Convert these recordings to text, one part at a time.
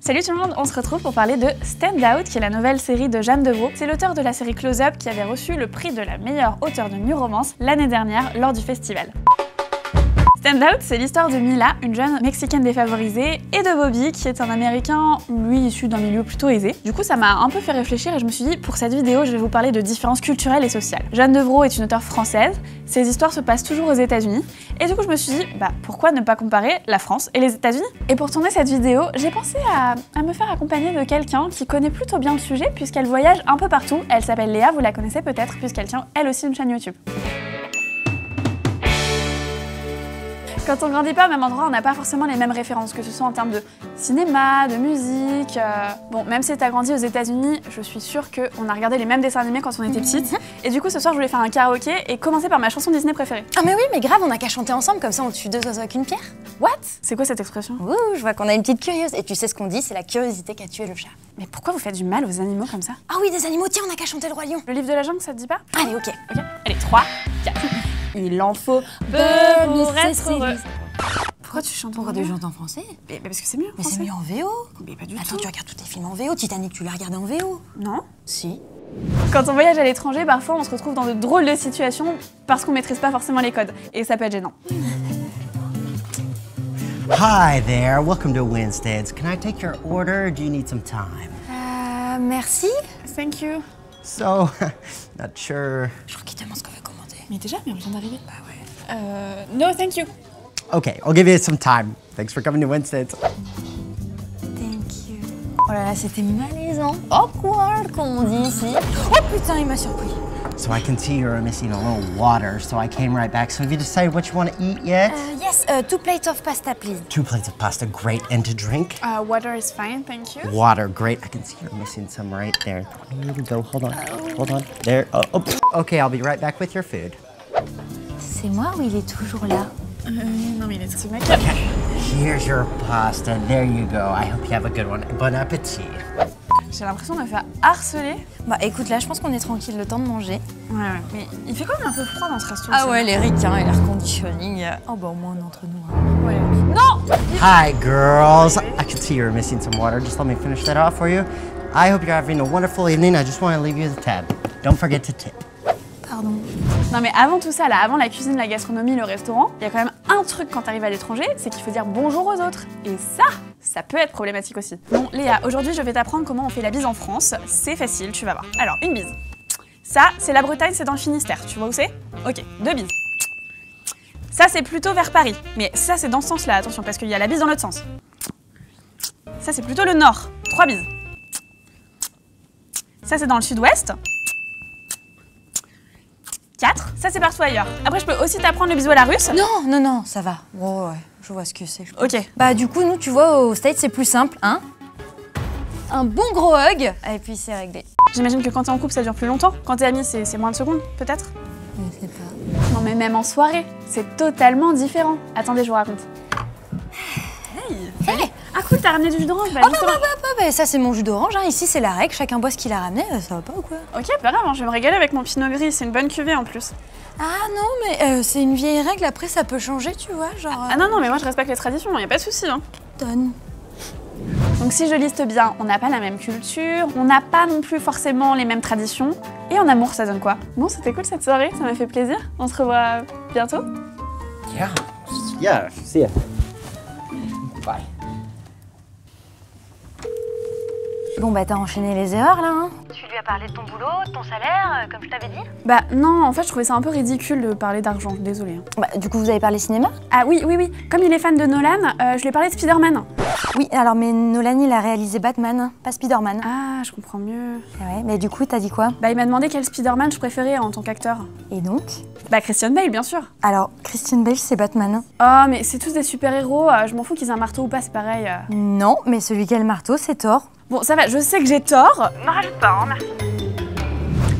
Salut tout le monde, on se retrouve pour parler de Stand Out, qui est la nouvelle série de Jeanne Deveau. C'est l'auteur de la série Close Up qui avait reçu le prix de la meilleure auteure de New Romance l'année dernière lors du festival. Stand Out, c'est l'histoire de Mila, une jeune mexicaine défavorisée, et de Bobby, qui est un américain, lui, issu d'un milieu plutôt aisé. Du coup, ça m'a un peu fait réfléchir et je me suis dit, pour cette vidéo, je vais vous parler de différences culturelles et sociales. Jeanne Deveau est une auteure française, ses histoires se passent toujours aux États-Unis, et du coup, je me suis dit, pourquoi ne pas comparer la France et les États-Unis? Et pour tourner cette vidéo, j'ai pensé à me faire accompagner de quelqu'un qui connaît plutôt bien le sujet, puisqu'elle voyage un peu partout. Elle s'appelle Léa, vous la connaissez peut-être, puisqu'elle tient elle aussi une chaîne YouTube. Quand on grandit pas au même endroit, on n'a pas forcément les mêmes références, que ce soit en termes de cinéma, de musique. Bon, même si t'as grandi aux États-Unis, je suis sûre qu'on a regardé les mêmes dessins animés quand on était petite. Et du coup, ce soir, je voulais faire un karaoké et commencer par ma chanson Disney préférée. Ah mais oui, mais grave, on a qu'à chanter ensemble, comme ça on tue deux oiseaux avec une pierre. What? C'est quoi cette expression? Ouh, je vois qu'on a une petite curieuse. Et tu sais ce qu'on dit, c'est la curiosité qui a tué le chat. Mais pourquoi vous faites du mal aux animaux comme ça? Ah oui, des animaux, tiens, on a qu'à chanter le roi lion. Le livre de la jungle, ça te dit pas? Allez, ok. Allez, 3, 4. Il en faut peu pour être heureux. Pourquoi tu chantes Pourquoi tu chantes en français? Parce que c'est mieux en Mais français. c'est mieux en VO. Mais pas du Attends, tout. tu regardes tous tes films en VO. Titanic, tu l'as regardé en VO? Non. Si. Quand on voyage à l'étranger, parfois on se retrouve dans de drôles de situations parce qu'on maîtrise pas forcément les codes. Et ça peut être gênant. Hi there, welcome to Wednesdays. Can I take your order or do you need some time? Merci. Thank you. So, not sure. Je crois qu'il te demande ce qu'on veut commander. Mais déjà, mais on vient d'arriver. Bah ouais. No, thank you. Okay, I'll give you some time. Thanks for coming to Wednesdays. Thank you. Oh là là, c'était malaisant. Awkward, comme on dit ici. Oh putain, il m'a surpris. So I can see you're missing a little water, so I came right back. So have you decided what you want to eat yet? Yes, 2 plates of pasta, please. 2 plates of pasta, great. And to drink? Water is fine, thank you. Water, great. I can see you're missing some right there. Here we go, hold on. There, oh. Okay, I'll be right back with your food. C'est moi ou il est toujours là? Non mais il est ce mec. Here's your pasta, there you go. I hope you have a good one. Bon appétit. J'ai l'impression de me faire harceler. Bah écoute, là je pense qu'on est tranquille, le temps de manger. Ouais, mais il fait quand même un peu froid dans ce resto. Ah ouais, les ricains et l'air conditioning. Oh bah au moins on est entre nous. Hein. Ouais. Non! Hi, girls. I can see you're missing some water. Just let me finish that off for you. I hope you're having a wonderful evening. I just want to leave you the tab. Don't forget to tip. Pardon. Non mais avant tout ça, là, avant la cuisine, la gastronomie, le restaurant, il y a quand même un truc quand t'arrives à l'étranger, c'est qu'il faut dire bonjour aux autres. Et ça peut être problématique aussi. Bon Léa, aujourd'hui je vais t'apprendre comment on fait la bise en France. C'est facile, tu vas voir. Alors, une bise. Ça, c'est la Bretagne, c'est dans le Finistère. Tu vois où c'est? Ok, 2 bises. Ça, c'est plutôt vers Paris. Mais ça, c'est dans ce sens-là, attention, parce qu'il y a la bise dans l'autre sens. Ça, c'est plutôt le nord. 3 bises. Ça, c'est dans le sud-ouest. 4, ça c'est partout ailleurs. Après je peux aussi t'apprendre le bisou à la russe. Non, ça va. Oh, ouais, je vois ce que c'est. Ok. Bah du coup, nous, tu vois, au States, c'est plus simple, hein. Un bon gros hug, et puis c'est réglé. J'imagine que quand t'es en couple, ça dure plus longtemps. Quand t'es amis, c'est moins de secondes, peut-être. Je sais pas. Non mais même en soirée, c'est totalement différent. Attendez, je vous raconte. Hey. Ah cool, t'as ramené du jus d'orange. Bah, ça c'est mon jus d'orange, hein. Ici c'est la règle, chacun boit ce qu'il a ramené, ça va pas ou quoi? Ok, pas grave, je vais me régaler avec mon pinot gris, c'est une bonne cuvée en plus. Ah non, mais c'est une vieille règle, après ça peut changer, tu vois, genre... Ah non, mais moi je respecte les traditions, y a pas de souci. Hein. Donne. Donc si je liste bien, on n'a pas la même culture, on n'a pas non plus forcément les mêmes traditions. Et en amour, ça donne quoi? Bon, c'était cool cette soirée, ça m'a fait plaisir. On se revoit bientôt. Yeah, see ya. Bye. Bon bah t'as enchaîné les erreurs là, hein. Tu lui as parlé de ton boulot, de ton salaire, comme je t'avais dit? Bah non, en fait je trouvais ça un peu ridicule de parler d'argent, désolée. Bah du coup vous avez parlé cinéma? Ah oui, comme il est fan de Nolan, je lui ai parlé de Spider-Man. Oui, alors mais Nolan il a réalisé Batman, pas Spider-Man. Ah, je comprends mieux. Ah ouais, mais du coup t'as dit quoi? Bah il m'a demandé quel Spider-Man je préférais en tant qu'acteur. Et donc? Bah Christian Bale, bien sûr. Alors, Christian Bale c'est Batman. Oh mais c'est tous des super-héros, je m'en fous qu'ils aient un marteau ou pas, c'est pareil. Non, mais celui qui a le marteau c'est Thor. Bon ça va, je sais que j'ai tort. Ne rajoute pas, hein, merci.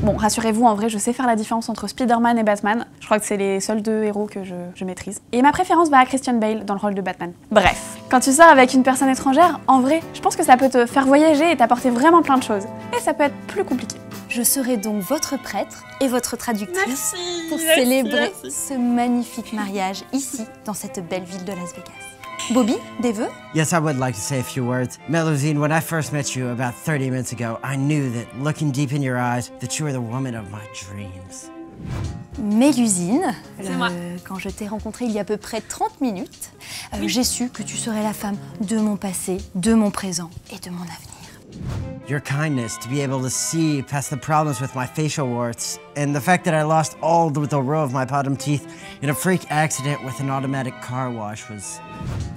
Bon, rassurez-vous, en vrai, je sais faire la différence entre Spider-Man et Batman. Je crois que c'est les seuls 2 héros que je maîtrise. Et ma préférence va à Christian Bale dans le rôle de Batman. Bref, quand tu sors avec une personne étrangère, en vrai, je pense que ça peut te faire voyager et t'apporter vraiment plein de choses. Et ça peut être plus compliqué. Je serai donc votre prêtre et votre traductrice Merci, pour célébrer ce magnifique mariage ici, dans cette belle ville de Las Vegas. Bobby, des vœux? Yes, I would like to say a few words. Melusine, when I first met you about 30 minutes ago, I knew that looking deep in your eyes, that you were the woman of my dreams. Mélusine, C'est moi. Quand je t'ai rencontrée il y a à peu près 30 minutes, j'ai su que tu serais la femme de mon passé, de mon présent et de mon avenir. Your kindness to be able to see past the problems with my facial warts, and the fact that I lost all the row of my bottom teeth in a freak accident with an automatic car wash was...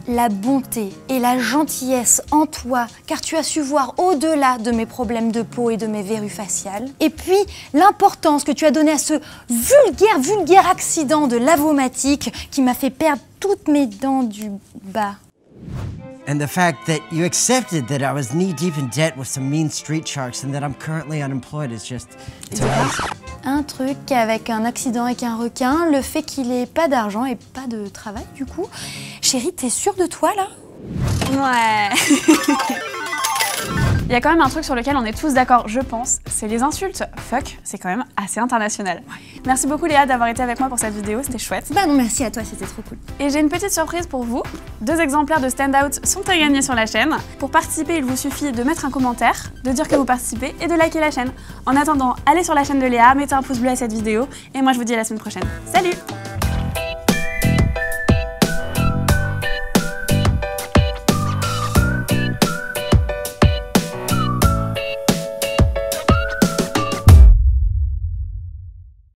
La bonté et la gentillesse en toi, car tu as su voir au-delà de mes problèmes de peau et de mes verrues faciales. Et puis, l'importance que tu as donnée à ce vulgaire accident de lavomatique qui m'a fait perdre toutes mes dents du bas. And the fact that you accepted that I was knee-deep in debt with some mean street sharks and that I'm currently unemployed is just... It's amazing. Un truc avec un accident avec un requin, le fait qu'il ait pas d'argent et pas de travail du coup. Chérie, t'es sûre de toi là? Ouais. Il y a quand même un truc sur lequel on est tous d'accord, je pense, c'est les insultes. Fuck, c'est quand même assez international. Merci beaucoup Léa d'avoir été avec moi pour cette vidéo, c'était chouette. Bah non, merci à toi, c'était trop cool. Et j'ai une petite surprise pour vous. 2 exemplaires de Stand Out sont à gagner sur la chaîne. Pour participer, il vous suffit de mettre un commentaire, de dire que vous participez et de liker la chaîne. En attendant, allez sur la chaîne de Léa, mettez un pouce bleu à cette vidéo et moi je vous dis à la semaine prochaine. Salut!